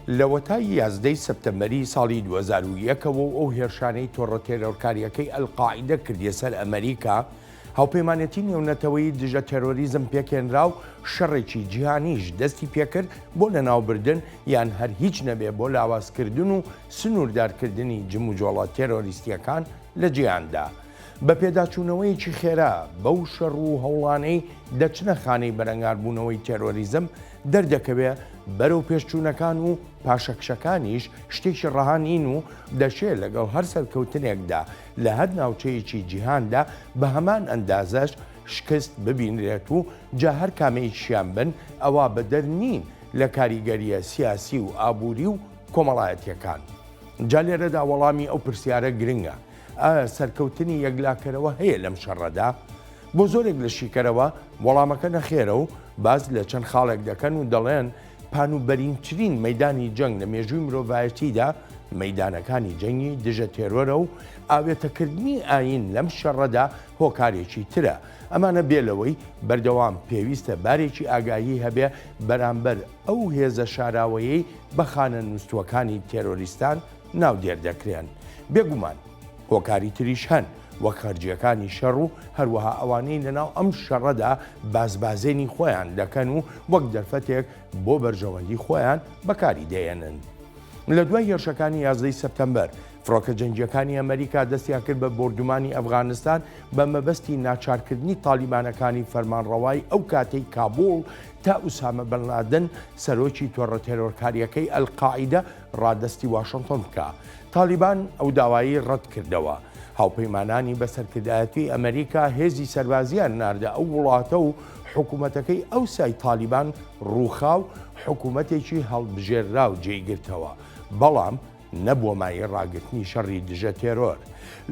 لە وەتای 11 سەپتەمبەری ساڵی 2001ەوە ئەو هێرشانەی تۆڕە تێرۆرکاریەکەی ئەلقاعیدە کردیە سەر ئەمریکا، هاوپەیمانەتی نێونەتەوەی دژە تێرۆریزم پێکێنرا و شەڕێکی جیهانیش دەستی پێکرد بۆ لەناوبردن یان هەر هیچ نەبێ بۆ لاوازکردن و سنووردارکردنی جم و جۆڵە تێرۆریستیەکان لە جیهاندا. بە پێداچوونەوەیکی خێرا بەو شەڕ و هەوڵانەی دەچنە خانەی بەرەنگاربوونەوەی تێرۆریزم دەردەکەوێ بەرەو پێشچوونەکان و پاشەکشەکانیش شتێکی ڕەهانین و دەشێت لەگەڵ هەر سەرکەوتنێکدا لە هەر ناوچەیەکی جیهاندا بە هەمان ئەندازەش شکست ببینرێت و جا هەر کامەیەکیان بن ئەوە بەدەرنین لە کاریگەریە سیاسی و ئابووری و کۆمەڵایەتیەکان. جا لێرەدا وەڵامی ئەو پرسیارە گرنگە، ئایا سەرکەوتنی یەکلاکەرەوە هەیە لەم شەڕەدا؟ بۆ زۆرێک لە شیکەرەوە وەڵامەکە نەخێرە و باز لە چەند خاڵێک دەکەن و دەڵێن پانوبەرینترین مەیدانی جەنگ لە مێژووی مرۆڤایەتیدا مەیدانەکانی جەنگی دژە تێرۆرە و ئاوێتەکردنی ئاین لەم شەڕەدا هۆکارێکی ترە. ئەمانە بێلەوەی بەردەوام پێویستە بارێکی ئاگایی هەبێ بەرامبەر ئەو هێزە شاراوەیەی بە خانە نووسوەکانی تێرۆریستان ناودێر دەکرێن. بێگومان هۆکاری تریش هەن وەک خەرجیەکانی شەڕ و هەروەها ئەوانەی لەناو ئەم شەڕەدا بازبازێنی خۆیان دەکەن و وەک دەرفەتێک بۆ بەرژەوەندی خۆیان بەکاری دێنن. لە دوای هێرشەکانی 11 سەپتەمبەر فڕۆکە جەنگیەکانی ئەمریکا دەستیان کرد بە بردومانی ئەفغانستان بە مەبەستی ناچارکردنی تالیبانەکانی فەرمانڕەوای ئەو کاتەی کابوڵ تا ئوسامە بن لادن سەرۆکی تۆڕە تێرۆرکاریەکەی ئەلقاعیدە ڕادەستی واشنگتن بکە. تالیبان ئەو داوایی ڕەت کردەوە. هاوپەیمانانی بەسەرکردایەتی ئەمریکا هێزی سەربازیان ناردە ئەو وڵاتە و حکوومەتەکەی ئەو سای تالیبان ڕووخاو حکوومەتێکی هەڵبژێررا و جێیگرتەوە، بەڵام نەبووە مای ڕاگرتنی شەڕی دژە تێرۆر.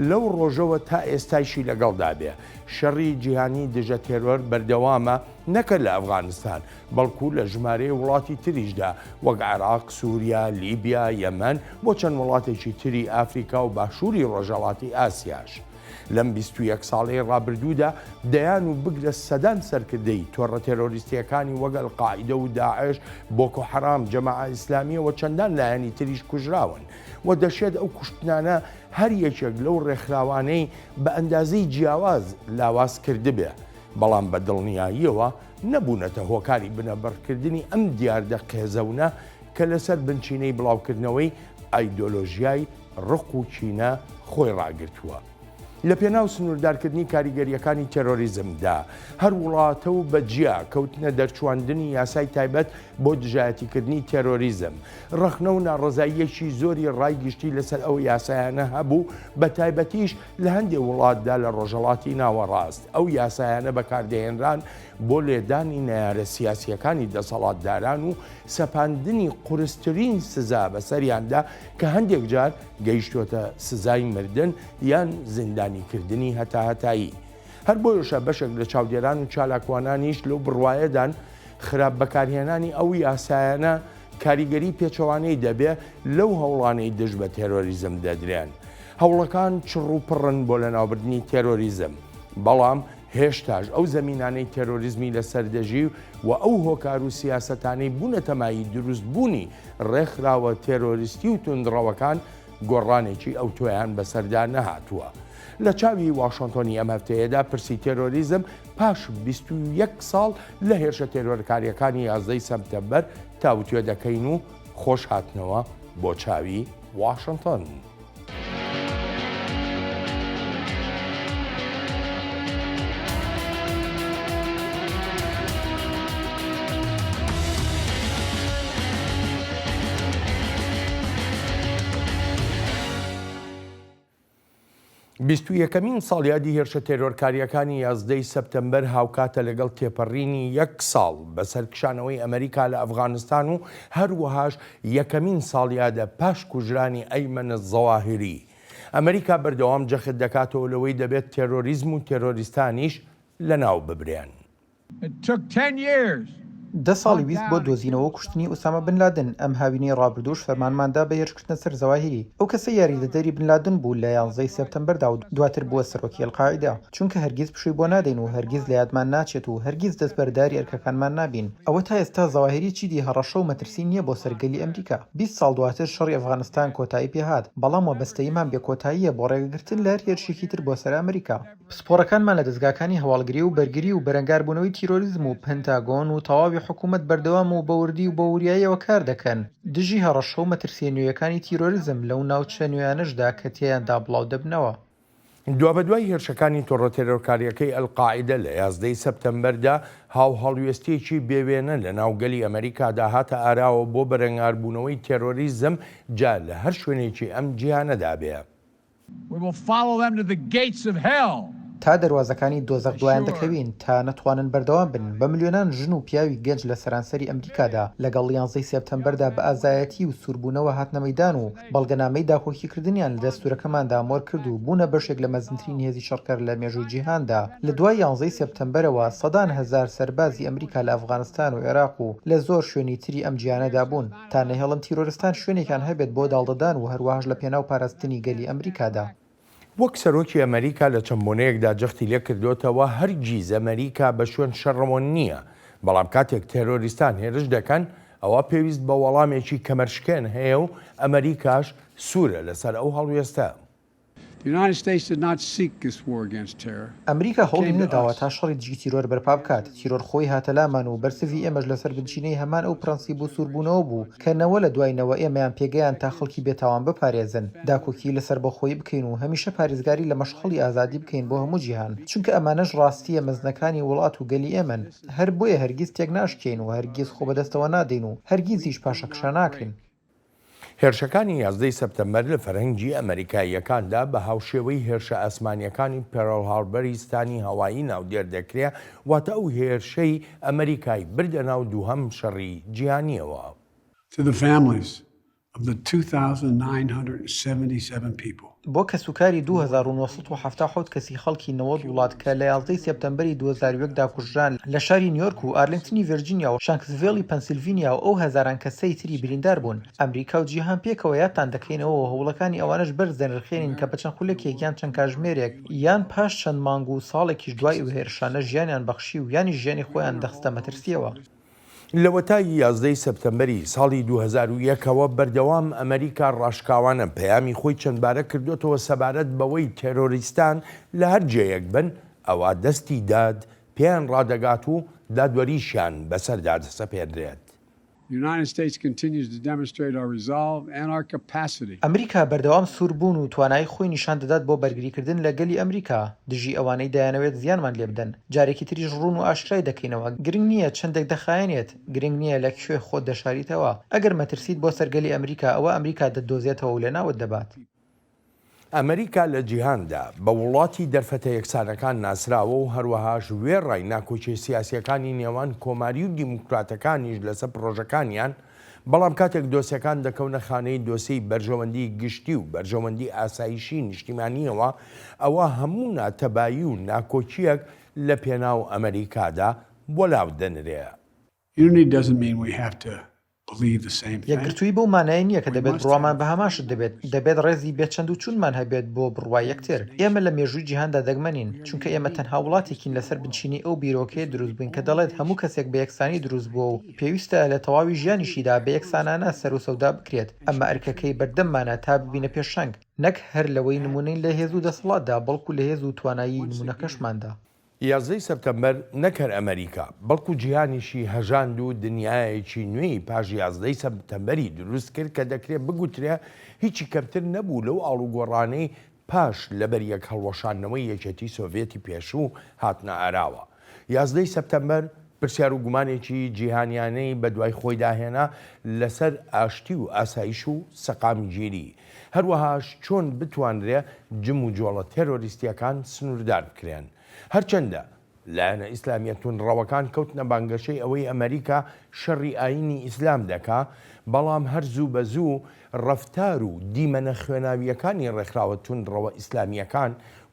لەو ڕۆژەوە تا ئێستایشی لەگەڵدا بێ شەڕی جیهانی دژە تێرۆر بەردەوامە نەکرد لە ئەفغانستان، بەڵکو لە ژمارەی وڵاتی تریشدا وەک عێراق، سووریا، لیبیا، یەمەن بۆ چەند وڵاتێکی تری ئافریکا و باشووری ڕۆژهەڵاتی ئاسیاش. لەم 21 ساڵەی ڕابردوودا دەیان و بگرە سەدان سەرکردەی تۆڕە تێرۆریستیەکانی وەک ئەلقاعیدە و داعش، بۆکۆ حەرام، جەماعە ئیسلامیە و چەندان لایەنی تریش کوژراون و دەشێت ئەو کوشتنانە هەر یەکێک لەو ڕێکخراوانەی بە ئەندازەی جیاواز لاواز کردبێ، بەڵام بە دڵنیاییەوە نەبوونەتە هۆکاری بنەبەڕکردنی ئەم دیاردە قێزەونە کە لەسەر بنچینەی بڵاوکردنەوەی ئایدۆلۆژیای ڕق و چینە خۆی ڕاگرتووە. لە پێناو سنووردارکردنی کاریگەریەکانی تێرۆریزمدا هەر وڵاتە و بەجیا کەوتنە دەرچواندنی یاسای تایبەت بۆ دژایەتیکردنی تێرۆریزم. ڕەخنە و ناڕزاییەکی زۆری ڕایگشتی لەسەر ئەو یاسایانە هەبوو، بە تایبەتیش لە هەندێک وڵاتدا لە ڕۆژهەڵاتی ناوەڕاست ئەو یاسایانە بەکاردەهێنران بۆ لێدانی نەیارە سیاسیەکانی دەسەڵاتداران و سەپاندنی قورسترین سزا بەسەریاندا کە هەندێک جار گەیشتۆتە سزای مردن یان زیندانیکردنی هەتاهەتایی. هەر بۆیشە بەشێک لە چاودێران و چالاکوانانیش لەو بڕوایەدان خراپ بەکارهێنانی ئەو یاسایانە کاریگەری پێچەوانەی دەبێ لەو هەوڵانەی دژ بە تێرۆریزم دەدرێن. هەوڵەکان چڕ و پڕن بۆ لەناوبردنی تێرۆریزم، بەڵام هێشتاش ئەو زەمینانەی تێرۆریزمی لەسەردەژی و ئەو هۆکار و سیاسەتانەی بوونەتەمایی دروستبوونی ڕێکخراوە تێرۆریستی و توندڕەوەکان گۆڕانێکی ئەو تۆیان بەسەردا نەهاتووە. لە چاوی واشنگتۆنی ئەم هەفتەیەدا پرسی تێرۆریزم پاش 21 ساڵ لە هێرشە تێرۆرکاریەکانی 11 سەپتەمبەر تاوتوێ دەکەین و خۆش هاتنەوە بۆ چاوی واشنگتۆن. یەکەمین ساڵیادی هێرشە تێرۆرکاریەکانی 11 سەپتەمبەر هاوکاتە لەگەڵ تێپەڕینی 1 ساڵ بەسەر کشانەوەی ئەمریکا لە ئەفغانستان و هەروەهاش یەکەمین ساڵیادە پاش کوژرانی ئەیمەنە زەواهری. ئەمریکا بەردەوام جەخت دەکاتەوە لەوەی دەبێت تێرۆریزم و تێرۆریستانیش لەناو ببرێن. 10 ساڵی ویست بۆ دۆزینەوە کوشتنی ئوسامە بن لادن. ئەم هاوینەی ڕابردووش فەرمانماندا بە هێرشکردنە سەر زەواهیری. ئەو کەسە یاریدەدەری بن لادن بوو لە 11 سپتەمبەردا و دواتر بووە سەرۆکی ئەلقاعیدا، چونکە هەرگیز پشووی بۆ نادەین و هەرگیز لە یادمان ناچێت و هەرگیز دەستبەرداری ئەرکەکانمان نابین. ئەوە تا ئێستا زەواهیری چیدی هەڕەشە و مەترسی نییە بۆ سەرگەلی ئەمریکا. 20 ساڵ دواتر شەڕی ئەفغانستان کۆتایی پێهات، بەڵام وەبەستەییمان بێ کۆتاییە بۆ ڕێگەگرتن لە هەر هێرشێکی تر بۆ سەر ئەمریکا. پسپۆڕەکانمان لە دەستگاکانی هەواڵگری و بەرگری و بەرەنگاربوونەوەی تیرۆریزم و پەنتاگۆن و تەواوی حکوومەت بەردەوام و بەوردی و بە وریاییەوە کار دەکەن دژی هەڕەشە و مەترسیە نوێیەکانی تیرۆریزم لەو ناوچە نوێیانەشدا کە تێیاندا بڵاو دەبنەوە. دوابەدوای هێرشەکانی تۆڕەتێرۆرکاریەکەی ئەلقاعیدە لە 11 سپتەمبەردا هاوهەڵوێستیەکی بێوێنە لە ناوگەلی ئەمریکادا هاتە ئاراوە بۆ بەرەنگاربوونەوەی تێرۆریزم جا لە هەر شوێنێکی ئەم جیهانەدا بێ. تا دەواازەکانی دۆزەق دوایان دەکەوین تا نەتوانن بەردەوام بن. بە ملیۆنان ژن و پیاوی گەنج لە سەرانسەری ئەمریکادا لەگەڵ 11 سپتەمبەردا بە ئازایەتی و سووربوونەوە هاتنە مەیدان و بەڵگەنامەی داخۆکیکردنیان لە دەستورەکەماندا مۆر کرد و بوونە بەشێک لە مەزنترین هێزی شەڕکەر لە مێژووی جیهاندا. لە دوای 11 سپتەمبەرەوە سەدان هەزار سەربازی ئەمریکا لە ئەفغانستان و عێراق و لە زۆر شوێنی تری ئەم جیهانەدا بوون تا نەهێڵم تیرۆریستان شوێنێکان هەبێت بۆ داڵدەدان و هەروەهاش لە پێناو پاراستنی گەلی ئەمریکادا. وەک سەرۆکی ئەمریکا لە چەمبۆنەیەکدا جەختی لێ کردوتەوە هەرگیز ئەمریکا بە شوێن شەڕەمۆن نییە، بەڵام کاتێک تێرۆریستان هێرش دەکەن ئەوە پێویست بە وەڵامێکی کەمەرشکێن هەیە و ئەمریکاش سوورە لەسەر ئەو هەڵوێستە. ئەمریکا هەوڵی نەداوە تا شەڕی دژی تیرۆر بەرپا بکات. تیرۆر خۆی هاتە لامان و بەرسەوی ئێمەش لەسەر بنچینەی هەمان ئەو پرەنسیب و سووربوونەوە بوو کە نەوە لە دوایینەوە ئێمەیان پێگەیان تا خەڵکی بێتاوان بپارێزن، داکۆکی لەسەر بەخۆی بکەین و هەمیشە پارێزگاری لە مەشخەڵی ئازادی بکەین بۆ هەموو جیهان، چونکە ئەمانەش ڕاستیە مەزنەکانی وڵات و گەلی ئێمەن. هەر بۆیە هەرگیز تێک ناشکێین و هەرگیز خۆ بەدەستەوە نادەین و هەرگیز هیچ پاشەکشە ناکەین. هێرشەکانی 11 سپتەمبەر لە فەرهەنگی ئەمریکاییەکاندا بە هاوشێوەی هێرشە ئەسمانیەکانی پێرڵ هاربەری ستانی هەوایی ناودێر دەکرێت، واتە ئەو هێرشەی ئەمریکای بردە ناو دووهەم شەڕی جیهانیەوە. بۆ کەسوکاری 2977 کەسی خەڵکی 90 وڵات کە لە 11 سپتەمبەری 2001دا کوژران لە شاری نیویۆرک و ئارلنگتنی ڤێرجینیا و شانکسڤێلی پەنسیلڤینیا و ئەو هەزاران کەسەی تری بریندار بوون. ئەمریکا و جیهان پێکەوە یادتان دەکەینەوە هەوڵەکانی ئەوانش بەرز دەنرخێنین کە بە چەند خولەکێک یان چەند کاتژمێرێک یان پاش چەند مانگ و ساڵێکیش دوای ئەو هێرشانە ژیانیان بەخشی و یانی ژیانی خۆیان دەخستە مەترسیەوە. لە وەتای 11 سپتەمبەری ساڵی 2001ەوە بەردەوام ئەمریکا ڕاشکاوانە پەیامی خۆی چەندبارە کردوێتەوە سەبارەت بەوەی تێرۆریستان لە هەر جێیەک بن ئەوە دەستی داد پێیان ڕادەگات و دادوەریشیان بەسەردا دەسەپێنرێت. ئەمریکا بەردەوام سووربوون و توانایی خۆی نیشان دەدات بۆ بەرگریکردن لە گەلی ئەمریکا دژی ئەوانەی دەیانەوێت زیانمان لێ بدەن. جارێکی تریش ڕوون و ئاشکرای دەکەینەوە. گرنگ نییە چەندێک دەخایەنێت، گرنگ نییە لە کوێ خۆت دەشاریتەوە. ئەگەر مەترسیت بۆ سەرگەلی ئەمریکا ئەوە ئەمریکا دەدۆزێتەوە و لەناوت دەبات. ئەمریکا لە جیهاندا بە وڵاتی دەرفەتە یەکسانەکان ناسراوە و هەروەهاش وێڕای ناکۆچی سیاسیەکانی نێوان کۆماری و دیموکراتەکانیش لەسەر پرۆژەکانیان، بەڵام کاتێک دۆسیەکان دەکەونە خانەی دۆسەی بەرژەوەندی گشتی و بەرژەوەندی ئاسایشی نیشتیمانیەوە، ئەوە هەموو ناتەبایی و ناکۆچیەک لە پێناو ئەمریکادا بۆلاو دەنرێ. یەکگرتووی بەو مانای نییە کە دەبێت بڕوامان بە هەماشت دەبێت ڕێزی بێچەند و چونمان هەبێت بۆ بڕوای یەکتر. ئێمە لە مێژووی جیهاندا دەگمەنین، چونکە ئێمە تەنها وڵاتێکین لەسەر بنچینی ئەو بیرۆکەیە دروست بووین کە دەڵێت هەموو کەسێک بە یەکسانی دروست بووە و پێویستە لە تەواوی ژیانیشیدا بە یەکسانانە سەر و سەودا بکرێت. ئەمە ئەرکەکەی بەردەممانە تا ببینە پێشەنگ، نەک هەر لەوەی نمونەی لە هێز و دەسەڵاتدا بەڵکو لە هێز و توانایی نمونەکەشماندا. 11 سپتەمبەر نەکەر ئەمریکا بەڵکو جیهانیشی هەژاند و دنیایەکی نوێی پاش 11 سپتەمبەری دروست کرد کە دەکرێت بگوترێ هیچی کەمتر نەبوو لەو ئاڵوگۆڕانەی پاش لەبەر یەک هەڵوەشاندنەوەی یەکێتی سۆڤێتی پێشوو هاتنە ئاراوە. 11 سپتەمبەر پرسیار و گومانێکی جیهانیانەی بە دوای خۆی داهێنا لەسەر ئاشتی و ئاسایش و سەقامی گیری، هەروەهاش چۆن بتوانرێ جم و جۆڵە تێرۆریستیەکان سنووردار بکرێن. هەرچەندە لایەنە ئیسلامیەتون ڕەوەکان کەوتنە بانگەشەی ئەوەی ئەمریکا شەڕی ئاینی ئیسلام دەکا، بەڵام هەرزوو بە زوو ڕەفتار و دیمەنە خوێناویەکانی ڕێکخراوە توندڕەوە ئیسلامیەکان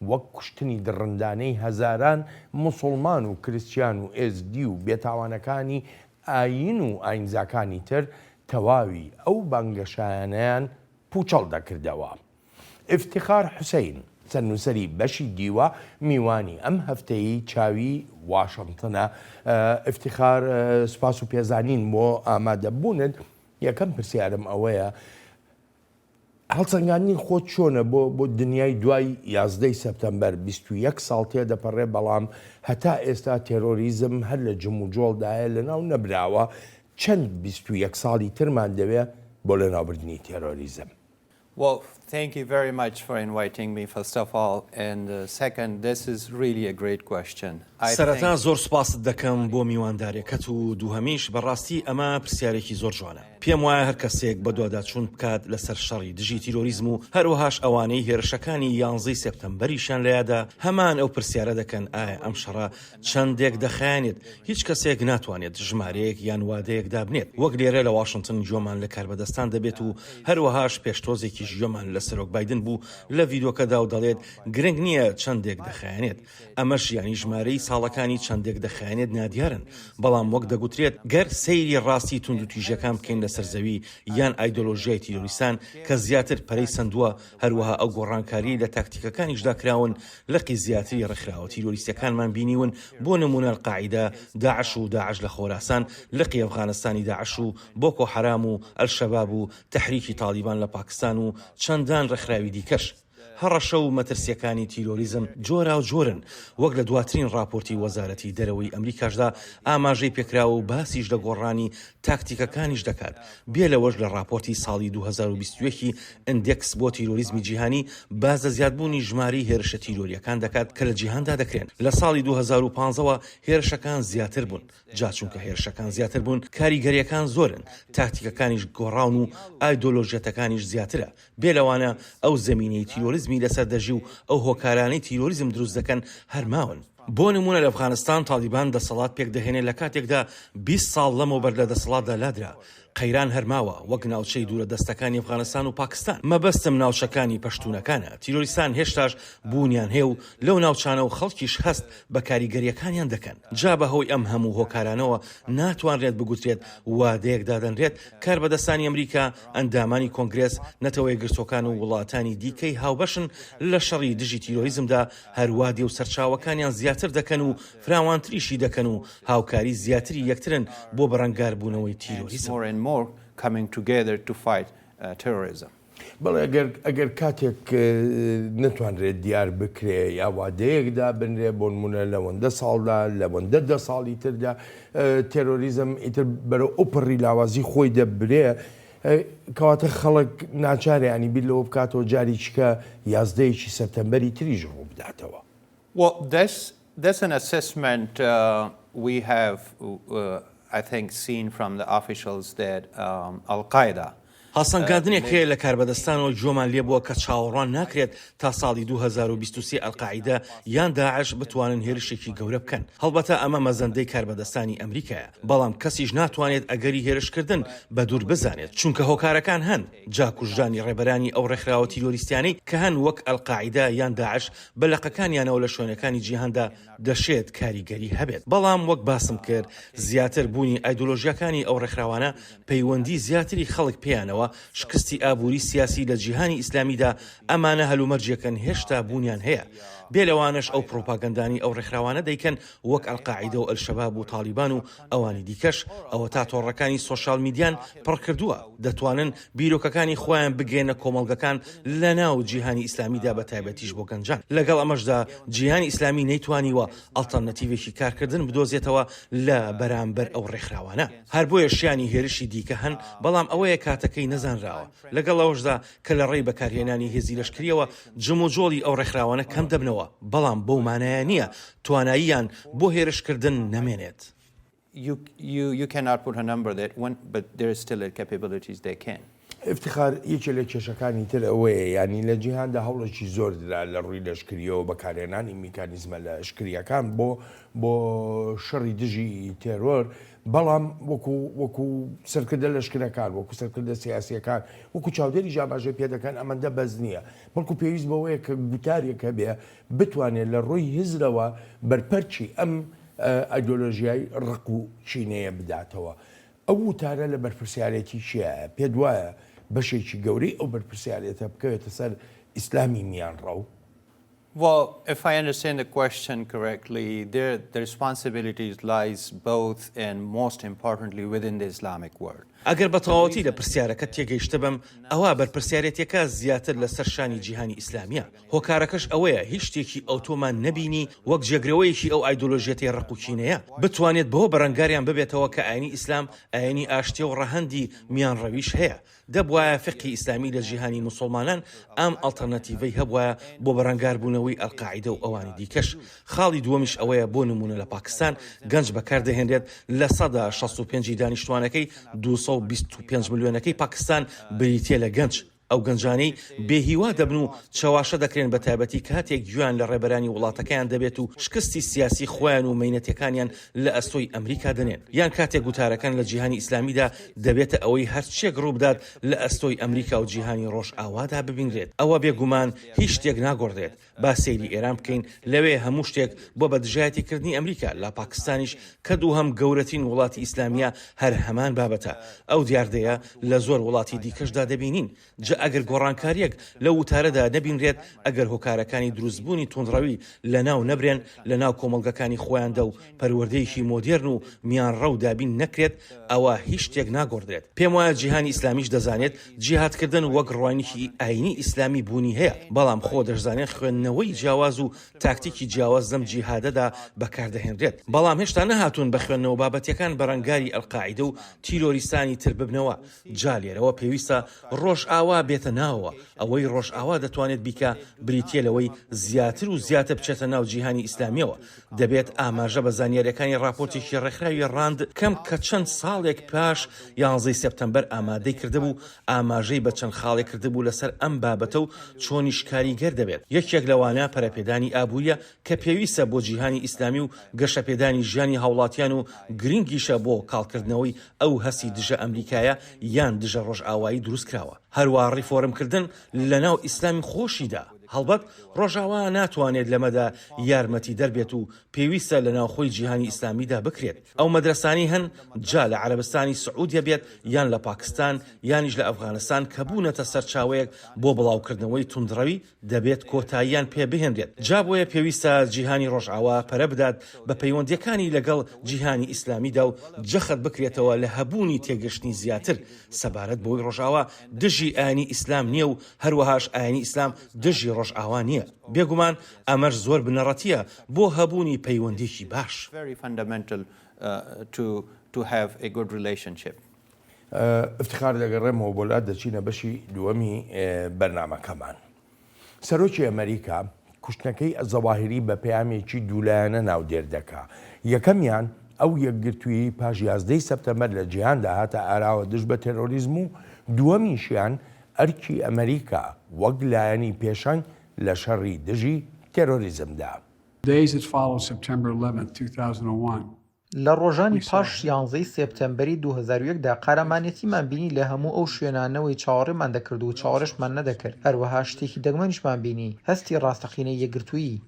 وەک کوشتنی دڕندانەی هەزاران موسڵمان و کریسچیان و ئێزدی و بێتاوانەکانی ئاین و ئاینزاکانی تر تەواوی ئەو بانگەشانیان پوچەڵ دەکردەوە. ئفتیخار حوسەین سەرنووسەری بەشی دیوە میوانی ئەم هەفتەیە چاوی واشنگتنە. ئفتیخار سوپاس و پێزانین بۆ ئامادەبوونت. یەکەم پرسیارم ئەوەیە هەڵسەنگاندنی خۆت چۆنە بۆ دنیای دوای 11 سەپتەمبەر 21 ساڵ تێدەپەڕێ، بەڵام هەتا ئێستا تێرۆریزم هەر لە جم و جۆڵدایە لەناو نەبراوە. چەند 21 ساڵی ترمان دەوێت بۆ لەناوبردنی تێرۆریزم؟ Well, thank you very much for inviting me, first of all. And second, this is really a great question. سەرەتا زۆر سوپاست دەکەم بۆ میواندارێکەت و دووهەمیش بەڕاستی ئەمە پرسیارێکی زۆر جوانە. پێم وایە هەر کەسێک بە دوواداچوون بکات لەسەر شەڕی دژی تیرۆریزم و هەروەهاش ئەوانەی هێرشەکانی 11 سێپتەمبەریشان لەیادا هەمان ئەو پرسیارە دەکەن ئایا ئەم شەڕە چەندێک دەخایەنێت. هیچ کەسێک ناتوانێت ژمارەیەک یان وادەیەک دابنێت. وەک لێرە لە واشنگتن جۆمان لە کاربەدەستان دەبێت و هەروەهاش پێشتۆزێکی ژیۆمان لە سەرۆک بایدن بوو لە ڤیدۆکەدا و دەڵێت گرنگ نییە چەندێک دەخایەنێت. ئەمەش یانی ژمارەی ساڵەکانی چەندێک دەخایەنێت نادیارن، بەڵام وەک دەگوترێت گەر سەیری ڕاستی تونند و تیژەکان بکەین لەسەر زەوی یان ئایدۆلۆژیای تیرۆریستان کە زیاتر پەرەی سندووە، هەروەها ئەو گۆڕانکاری لە تاکتیکەکانیشدا کراون لەقی زیاتری ڕێکخراوە تیرۆریستەکانمان بینیون. بۆ نمونە القاعیدە، داعش و داعش لە خۆراسان، لەقی ئەفغانستانی داعش و بۆکۆ حەرام و ئەلشەباب و تەحریکی تالیبان لە پاکستان و چەندان ڕێکخراوی دیکەش. هەڕەشە و مەترسیەکانی تیرۆریزم جۆرا و جۆرن. وەک لە دواترین راپۆرتی وەزارەتی دەرەوەی ئەمریکاشدا ئاماژەی پێکراوە و باسیش لە گۆڕانی تاکتیکەکانیش دەکات. بێ لەوەش لە راپۆرتی ساڵی 2021 ئیندێکس بۆ تیرۆریزمی جیهانی باز لە زیادبوونی ژماری هێرشە تیرۆریەکان دەکات کە لە جیهاندا دەکرێن. لە ساڵی 2015ەوە هێرشەکان زیاتر بوون. جاچونکە هێرشەکان زیاتر بوون، کاریگەریەکان زۆرن، تاکتیکەکانیش گۆڕاون و ئایدۆلۆژیەتەکانیش زیاترە. بێ لەوانە ئەو زەمینەی تیرۆریزمی لەسەر دەژی و ئەو هۆکارانەی تیرۆریزم دروست دەکەن هەرماون. بۆ نمونە لە ئەفغانستان تالیبان دەسەڵات پێک دەهێنێت لە کاتێکدا 20 ساڵ لەمەوبەر لە دەسەڵاتدا لادرا. قەیران هەرماوە وەک ناوچەی دوورە دەستەکانی ئەفغانستان و پاکستان. مەبەستم ناوچەکانی پەشتوونەکانە. تیرۆریستان هێشتاش بوونیان هەیە و لەو ناوچانە و خەڵکیش هەست بە کاریگەریەکانیان دەکەن. جا بەهۆی ئەم هەموو هۆکارانەوە ناتوانرێت بگوترێت وادەیەک دادەنرێت کاربەدەستانی ئەمریکا، ئەندامانی کۆنگرێس، نەتەوەی گرتوەکان و وڵاتانی دیکەی هاوبەشن لە شەڕی دژی تیرۆریزمدا هەروادی و سەرچاوەکانیان زیاتر دەکەن و فراوانتریشی دەکەن و هاوکاری زیاتری یەکترن بۆ بەڕەنگاربوونەوەی تیرۆریزم. more coming together to fight terrorism. بەڵێ ئەگەر کاتێک نتوانرێت دیار بکرێ یا وادەیەکدا بنرێ بۆ نمونە لەوەندە ساڵدا لەوەندە 10 ساڵی تردا تێرۆریزم ئیتر بەرە ئۆپەڕی لاوازی خۆی دەبرێ، کەواتە خەڵک ناچارێ بیر لەوە بکاتەوە جاری چکە 11 سەپتەمبەری تریژ ڕوو بداتەوە. Well, that's an assessment we have, I think, seen from the officials that Al-Qaeda هەڵسەنگاندنێک هەیە لە کاربەدەستانەوە جۆمان لێبووە کە چاوەڕوان ناکرێت تا ساڵی 2023 ئەلقاعیدە یان داعش بتوانن هێرشێکی گەورە بکەن. هەڵبەتە ئەمە مەزەندەی کاربەدەستانی ئەمریکایە، بەڵام کەسیش ناتوانێت ئەگەری هێرشکردن بە دوور بزانێت، چونکە هۆکارەکان هەن. جاکوژانی ڕێبەرانی ئەو ڕێکخراوە تیرۆریستیانەی کە هەن وەک ئەلقاعیدە یان داعش بەلەقەکانیانەوە لە شوێنەکانی جیهاندا دەشێت کاریگەری هەبێت. بەڵام وەک باسم کرد، زیاتر بوونی ئایدۆلۆژیەکانی ئەو ڕێکخراوانە پەیوەندی زیاتری خەڵک پێیانەوە شکستی ئابووری سیاسی لە جیهانی ئیسلامیدا ئەمانە هەلومەرجەکەن هێشتا بوونیان هەیە. بێلەوانش ئەو پرۆپاگەندانی ئەو ڕێکخراوانە دەیکەن وەک ئەلقاعیدە و ئەلشەباب و تالیبان و ئەوانی دیکەش ئەوە تا تۆڕەکانی سۆشال میدیان پڕ کردووە، دەتوانن بیرۆکەکانی خۆیان بگێنە کۆمەڵگەکان لە ناو جیهانی ئیسلامیدا بە تایبەتیش بۆ گەنجان. لەگەڵ ئەمەشدا جیهانی ئیسلامی نەیتوانیوە ئەڵتەرنەتیڤێکی کارکردن بدۆزێتەوە لە بەرامبەر ئەو ڕێکخراوانە. هەر بۆیە شیانی هێرشی دیکە هەن، بەڵام ئەوەیە کاتەکەی نەزانراوە. لەگەڵ ئەوەشدا کە لە ڕێی بەکارهێنانی هێزی لەشکریەوە جم و جۆڵی ئەو ڕێکخراوانە کەم دەبنەوە، بەڵام بەو مانایە نییە تواناییان بۆ هێرشکردن نەمێنێت. You cannot put a number that one, but there is still capabilities they can. افتخار یەکێ لە کێشەکانی تر ئەوەیە، ینی لە جیهاندا هەوڵێکی زۆر درا لە ڕووی لەشکریەوە بەکارهێنانی میکانیزمە لە شکریەکان بۆ شەڕی دژی تێرۆر، بەڵام وەکو سەرکردە لەشکرەکان، وەکو سەرکردە سیاسیەکان، وەکو چاودێری ژاماژەی پێدەکەن ئەمەندە بەز نییە، بەڵکو پێویست بەوەیە کە گوتارێکە بێ بتوانێت لە ڕووی هزرەوە بەرپەرچی ئەم ئایدۆلۆژیای ڕق و چینەیە بداتەوە. ئەو وتارە لە بەرپرسیارەتی چیە؟ پێت وایە بەشێکی گەورەی ئەو بەرپرسیارەتە بکەوێتە سەر ئیسلامی میانڕە و Well, if I understand the question correctly, the responsibilities lies both and most importantly within the Islamic world. ئەگەر بە تەواوەتی لە پرسیارەکە تێگەیشتە بم ئەوە بەرپرسیارەتێکە زیاتر لە سەرشانی جیهانی ئیسلامیە. هۆکارەکەش ئەوەیە هیچ شتێکی ئەوتۆمان نەبینی وەک جێگرەوەیەکی ئەو ئایدۆلۆژیەتی ڕقوچینەیە بتوانێت بەهۆ بەرەنگاریان ببێتەوە کە ئاینی ئیسلام ئاینی ئاشتی و ڕەهەندی میانڕەویش هەیە. دەبوایە فقی ئیسلامی لە جیهانی موسڵمانان ئەم ئەڵتەرنەتیڤەی هەبوایە بۆ بەرەنگاربوونەوەی ئەڵقاعیدە و ئەوانی دیکەش. خاڵی دووەمیش ئەوەیە بۆ نمونە لە پاکستان گەنج بەکاردەهێنرێت لە سەدا 65 دانیشتوانەکەی 225 ملیۆنەکەی پاکستان بریتێ لە گەنج. ئەو گەنجانەی بێهیوا دەبن و چاواشە دەکرێن بە تایبەتی کاتێک گویان لە ڕێبەرانی وڵاتەکەیان دەبێت و شکستی سیاسی خۆیان و مەینەتەکانیان لە ئەستۆی ئەمریکا دەنێن یان کاتێک گوتارەکان لە جیهانی ئیسلامیدا دەبێتە ئەوەی هەرچێک ڕوو بدات لە ئەستۆی ئەمریکا و جیهانی ڕۆژ ئاوادا ببینرێت. ئەوە بێگومان هیچ شتێک ناگۆڕدرێت. با سەیری ئێران بکەین لەوێ هەموو شتێک بۆ بەدژایەتیکردنی ئەمریکا لە پاکستانیش کە دوو هەم گەورەترین وڵاتی ئیسلامیە هەر هەمان بابەتە. ئەو دیاردەیە لە زۆر وڵاتی دیکەشدا دەبینین. جا ئەگەر گۆڕانکاریەک لە وتارەدا نەبینرێت ئەگەر هۆکارەکانی دروستبوونی تونڕەوی لە ناو نەبرێن لە ناو کۆمەڵگەکانی خۆیاندا و پەروەردەیەکی مۆدێرن و میانڕە و دابین نەکرێت ئەوە هیچ شتێک ناگۆڕدرێت. پێم وایە جیهانی ئیسلامیش دەزانێت جیهادکردن وەک ڕوانیکی ئاینی ئیسلامی بوونی هەیە بەڵام خۆ دەشزانێت خوێندنەوەی جیاواز و تاکتیکی جیاواز لەم جیهادەدا بەکاردەهێنرێت. بەڵام هێشتا نەهاتوون بە خوێندنەوە بابەتەکان بەرەنگاری ئەڵقاعیدە و تیرۆریستانی تر ببنەوە. جا لێرەوە پێویستە ڕۆژ ئاوا بێتە ناوەوە ئەوەی ڕۆژ ئاوا دەتوانێت بیکە بریتێ لەوەی زیاتر و زیاتر بچێتە ناو جیهانی ئیسلامیەوە. دەبێت ئاماژە بە زانیاریەکانی راپۆرتێکی ڕێکخراوی ڕاند کەم کە چەند ساڵێک پاش 11 سپتەمبەر ئامادەی کردبوو ئاماژەی بە چەند خاڵێک کردبوو لەسەر ئەم بابەتە و چۆنیش کاریگەر دەبێت. یەکێک لەوانە پەرەپێدانی ئابووریە کە پێویستە بۆ جیهانی ئیسلامی و گەشەپێدانی ژیانی هاوڵاتیان و گرنگیشە بۆ کاڵکردنەوەی ئەو هەسی دژە ئەمریکایە یان دژە ڕۆژ ئاوایی دروست کراوە. هەروە ڕیفۆرمکردن لە ناو ئیسلامی خۆشیدا هەڵبەت ڕۆژاوا ناتوانێت لەمەدا یارمەتی دەربێت و پێویستە لە ناوخۆی جیهانی ئیسلامیدا بکرێت. ئەو مەدرسانی هەن جا لە عەرەبستانی سعودیە بێت یان لە پاکستان یانیش لە ئەفغانستان کە بوونەتە سەرچاوەیەک بۆ بڵاوکردنەوەی توندڕەوی دەبێت کۆتاییان پێ بهێنرێت. جا بۆیە پێویستە جیهانی ڕۆژئاوا پەرە بدات بە پەیوەندیەکانی لەگەڵ جیهانی ئیسلامیدا و جەخت بکرێتەوە لە هەبوونی تێگەشتنی زیاتر سەبارەت بۆی ڕۆژئاوا دژی ئاینی ئیسلام نییە و هەروەهاش ئاینی ئیسلام دژی ڕۆژ ئاوا نییە. بێگومان ئەمەش زۆر بنەڕەتیە بۆ هەبوونی پەیوەندێکی باش. افتخار دەگەڕێمەوە بۆ لات دەچینە بەشی دووەمی بەرنامەکەمان. سەرۆکی ئەمریکا کوشتنەکەی زەواهری بە پەیامێکی دوولایەنە ناودێر دەکا. یەکەمیان ئەو یەکگرتووی پاش 11 سپتەمبەر لە جیهاندا هاتە ئاراوە دژ بە تێرۆریزم و دووەمیشیان ئەرکی ئەمریکا وەک لایەنی پێشەنگ لە شەڕی دژی تێرۆریزمدا. لە ڕۆژانی پاش 11 سپتەمبەری 2001دا قارەمانەتیمان بینی لە هەموو ئەو شوێنانەوەی چاوەڕێمان دەکرد و چاوەڕێشمان نەدەکرد. هەروەها شتێکی دەگمەنیشمان بینی هەستی ڕاستەقینەی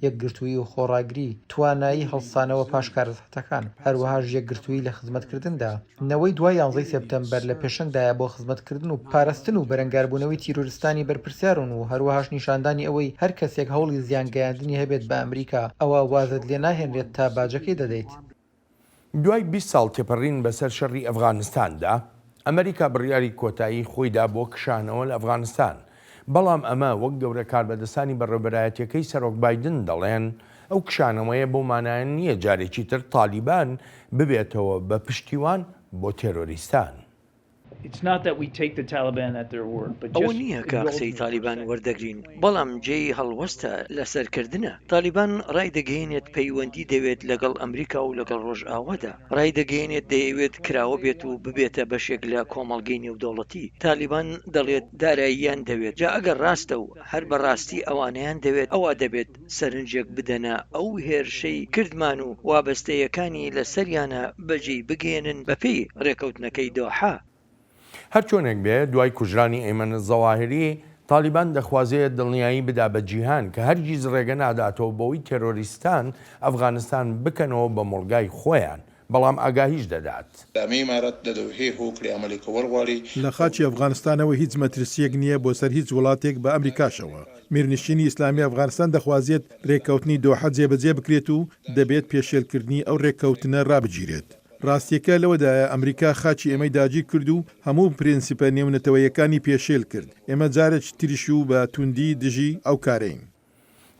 یەکگرتووی و خۆڕاگری توانایی هەڵسانەوە پاش کارەساتەکان هەروەهاش یەکگرتووی لە خزمەتکردندا. نەوەی دوای 11 سپتەمبەر لە پێشەنگدایە بۆ خزمەتکردن و پاراستن و بەرەنگاربوونەوەی تیرۆریستانی بەرپرسیارن و هەروەهاش نیشاندانی ئەوەی هەر کەسێک هەوڵی زیانگەیاندنی هەبێت بە ئەمریکا ئەوە وازت لێ ناهێنرێت تا باجەکەی دەدەیت. دوای 20 ساڵ تێپەڕین بەسەر شەڕی ئەفغانستاندا ئەمریکا بڕیاری کۆتایی خۆیدا بۆ کشانەوە لە ئەفغانستان. بەڵام ئەمە وەک گەورە کاربەدەستانی بەڕێوەبەرایەتیەکەی سەرۆک بایدن دەڵێن ئەو کشانەوەیە بۆ مانایان نییە جارێکی تر تالیبان ببێتەوە بە پشتیوان بۆ تێرۆریستان. ئەوە نییە کە قسەی تالیبان وەردەگرین بەڵام جێی هەڵوەستە لەسەرکردنە. تالیبان ڕایدەگەیەنێت پەیوەندی دەوێت لەگەڵ ئەمریکا و لەگەڵ ڕۆژئاوادا ڕایدەگەیەنێت دەیەوێت کراوە بێت و ببێتە بەشێک لە کۆمەڵگەی نێودەوڵەتی. تالیبان دەڵێت داراییان دەوێت جا ئەگەر ڕاستە و هەر بەڕاستی ئەوانەیان دەوێت ئەوە دەبێت سەرنجێک بدەنە ئەو هێرشەی کردمان و وابەستەیەکانی لەسەریانە بەجێی بگێنن بەپێی ڕێکەوتنەکەی دۆحا. هەر چۆنێک بێ دوای کوژرانی ئەیمەن زەواهری تالیبان دەخوازێت دڵنیایی بدا بە جیهان کە هەرگیز ڕێگە ناداتەوە بەوەی تێرۆریستان ئەفغانستان بکەنەوە بە مڵگای خۆیان، بەڵام ئاگاهیش دەدات. لە خاچی ئەفغانستانەوە هیچ مەترسیەک نییە بۆ سەر هیچ وڵاتێک بە ئەمریکاشەوە. میرنشینی ئیسلامی ئەفغانستان دەخوازێت ڕێککەوتنی دۆحە جێبەجێ بکرێت و دەبێت پێشێلکردنی ئەو ڕێککەوتنە ڕابگیرێت. ڕاستیەکە لەوەدایە ئەمریکا خاچی ئێمەی داگیر کرد و هەموو پرینسیپە نێونەتەوەیەکانی پێشێل کرد. ئێمە جارێک تریش و بە توندی دژی ئەو کارەین.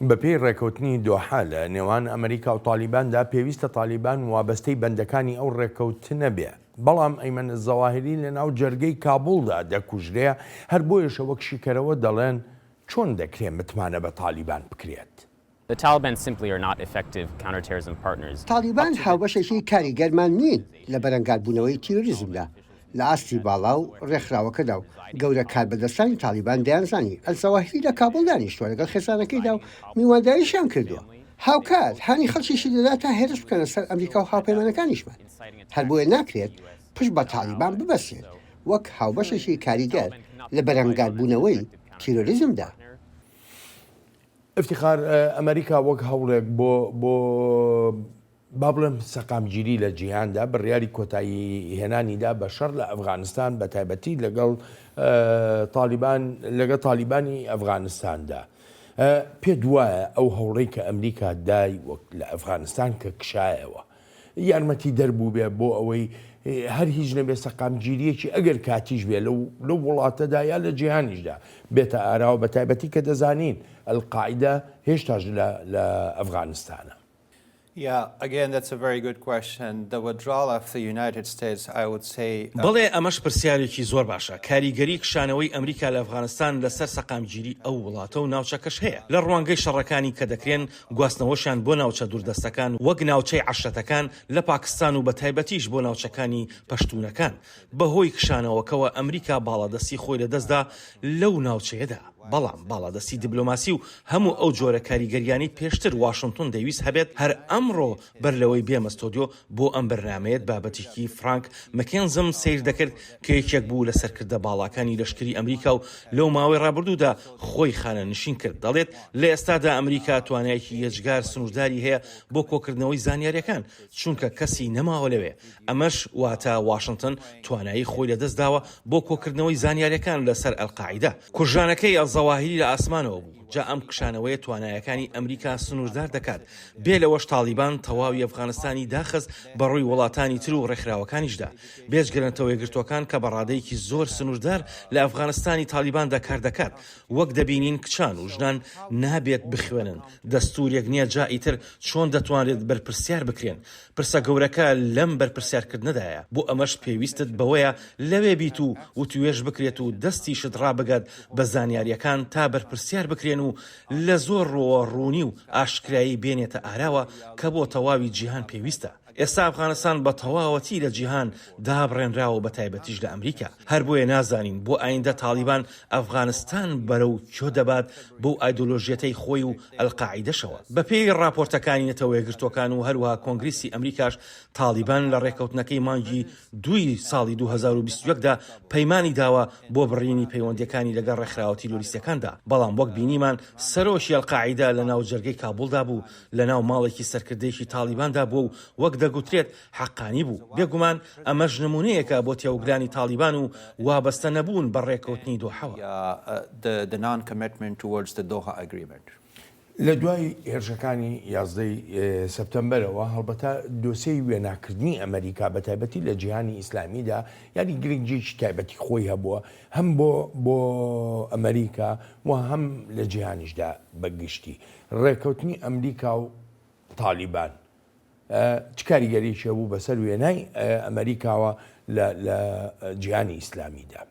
بەپێی ڕێککەوتنی دۆحە لە نێوان ئەمریکا و تالیباندا پێویستە تالیبان وابەستەی بەندەکانی ئەو ڕێککەوتنە بێ، بەڵام ئەیمەن زەواهری لە ناو جەرگەی کابوڵدا دەکوژرێ، هەر بۆیەشە وەک شیکەرەوە دەڵێن چۆن دەکرێت متمانە بە تالیبان بکرێت. تالیبان هاوبەشێکی کاریگەرمان نین لە بەرەنگاربوونەوەی تیرۆریزمدا لە ئاستی باڵا و ڕێکخراوەکەدا و گەورە کاربەدەستانی تالیبان دەیانزانی ئەلزەواهری لە کابڵ دانیشتووە لەگەڵ خێزانەکەیدا و میوانداریشیان کردووە. هاوکات هانی خەڵکیشی دەدا تا هێرش بکەنە سەر ئەمریکا و هاوپەیمانەکانیشمان، هەر بۆیە ناکرێت پشت بە تالیبان ببەسێت وەک هاوبەشێکی کاریگەر لە بەرەنگاربوونەوەی تیرۆریزمدا. افتخار ئەمریکا وەک هەوڵێک بۆ با بڵێم سەقامگیری لە جیهاندا بڕیاری کۆتایی هێنانیدا بە شەڕ لە ئەفغانستان بە تایبەتی لەگەڵ تالیبانی ئەفغانستاندا. پێ دوایە ئەو هەوڵەی کە ئەمریکا دای وەک لە ئەفغانستان کە کشایەوە یارمەتی دەربوو بێ بۆ ئەوەی هەر هیچ نەبێ سەقامگیریەکی ئەگەر کاتیش بێ لەو وڵاتەدا یا لە جیهانیشدا بێتە ئاراوە بە تایبەتی کە دەزانین ئەلقاعیدە هێشتاش لە ئەفغانستانە. Yeah, again, that's a very good question. The withdrawal of the United States, I would say... بەڵێ ئەمەش پرسیارێکی زۆر باشە. کاریگەری کشانەوەی ئەمریکا لە ئەفغانستان لەسەر سەقامگیری ئەو وڵاتە و ناوچەکەش هەیە. لە ڕوانگەی شەڕەکانی کە دەکرێن گواستنەوەشیان بۆ ناوچە دووردەستەکان وەک ناوچەی عەشرەتەکان لە پاکستان و بە تایبەتیش بۆ ناوچەکانی پەشتوونەکان بەهۆی کشانەوەکەوە ئەمریکا باڵادەستی خۆی لەدەستدا لەو ناوچەیەدا. بەڵام باڵادەستی دیبلۆماسی و هەموو ئەو جۆرە کاریگەریانی پێشتر واشنگتن دەویست هەبێت هەر ئەمڕۆ بەر لەوەی بێمە ستۆدیۆ بۆ ئەم بەرنامەیەت بابەتێکی فرانک مەکێنزم سیر دەکرد کە یەکێک بوو لە سەرکردە باڵاکانی لەشکری ئەمریکا و لەو ماوەی ڕابردوودا خۆی خانە نشین کرد. دەڵێت لە ئێستادا ئەمریکا توانایەکی یەجگار سنوورداری هەیە بۆ کۆکردنەوەی زانیاریەکان چونکە کەسی نەماوە لەوێ. ئەمەش واتە واشنگتن توانایی خۆی لەدەستداوە بۆ کۆکردنەوەی زانیاریەکان لەسەر ئەلقاعیدە. کوژانەکەی زەواهری لە ئاسمانەوە بوو. جا ئەم کشانەوەی توانایەکانی ئەمریکا سنووردار دەکات. بێ لەوەش تالیبان تەواوی ئەفغانستانی داخست بەڕووی وڵاتانی تر و ڕێکخراوەکانیشدا. بێجگرنەوە یەکگرتوەکان کە بەڕادەیەکی زۆر سنووردار لە ئەفغانستانی تالیباندا کار دەکات. وەک دەبینین کچان و ژنان نابێت بخوێنن. دەستوورێک نییە جا ئیتر چۆن دەتوانێت بەرپرسیار بکرێن. پرسە گەورەکە لەم بەرپرسیارکردنەدایە. بۆ ئەمەش پێویستت بەوەیە لەوێ بیت و توێژ بکرێت و دەستیشت ڕابگات بە زانیاریەکان تا بەرپرسیار بکرێن و لە زۆر ڕۆڕوونی و ئاشکرایی بێنێتە ئاراوە کە بۆ تەواوی جیهان پێویستە. ئێستا ئەفغانستان بە تەواوەتی لە جیهان دابڕێنراوە بە تایبەتیش لە ئەمریکا. هەر بۆیە نازانین بۆ ئایندە تالیبان ئەفغانستان بەرەو کۆ دەبات بۆ ئایدۆلۆژیەتەی خۆی و ئەلقاعیدەشەوە. بەپێی راپۆرتەکانی نەتەوە یەکگرتوەکان و هەروەها کۆنگریسی ئەمریکاش تالیبان لە ڕێکەوتنەکەی مانگی 2 ساڵی 2021دا پەیمانی داوە بۆ بڕینی پەیوەندیەکانی لەگەڵ ڕێکخراوە تیرۆریستەکاندا. بەڵام وەک بینیمان سەرۆشی ئەلقاعیدا لە ناو جەرگەی کابوڵدا بوو لە ناو ماڵێکی سەرکردەیەکی تالیباندا بوو و وەک دەگوترێت حەقانی بوو. بێگومان ئەمەش نمونەیەکە بۆ تێوەگلانی تالیبان و وابەستە نەبوون بە ڕێکەوتنی دۆحەوە. لە دوای هێرشەکانی 11 سەپتەمبەرەوە هەڵبەتە دۆسەی وێناکردنی ئەمریکا بە تایبەتی لە جیهانی ئیسلامیدا یانی گرنگجێکی تایبەتی خۆی هەبووە هەم بۆ ئەمریکا و هەم لە جیهانیشدا بەگشتی. ڕێکەوتنی ئەمریکا و تالیبان چ کاریگەریشە بوو بەسەر وێنای ئەمریکاوە لە جیهانی ئیسلامیدا؟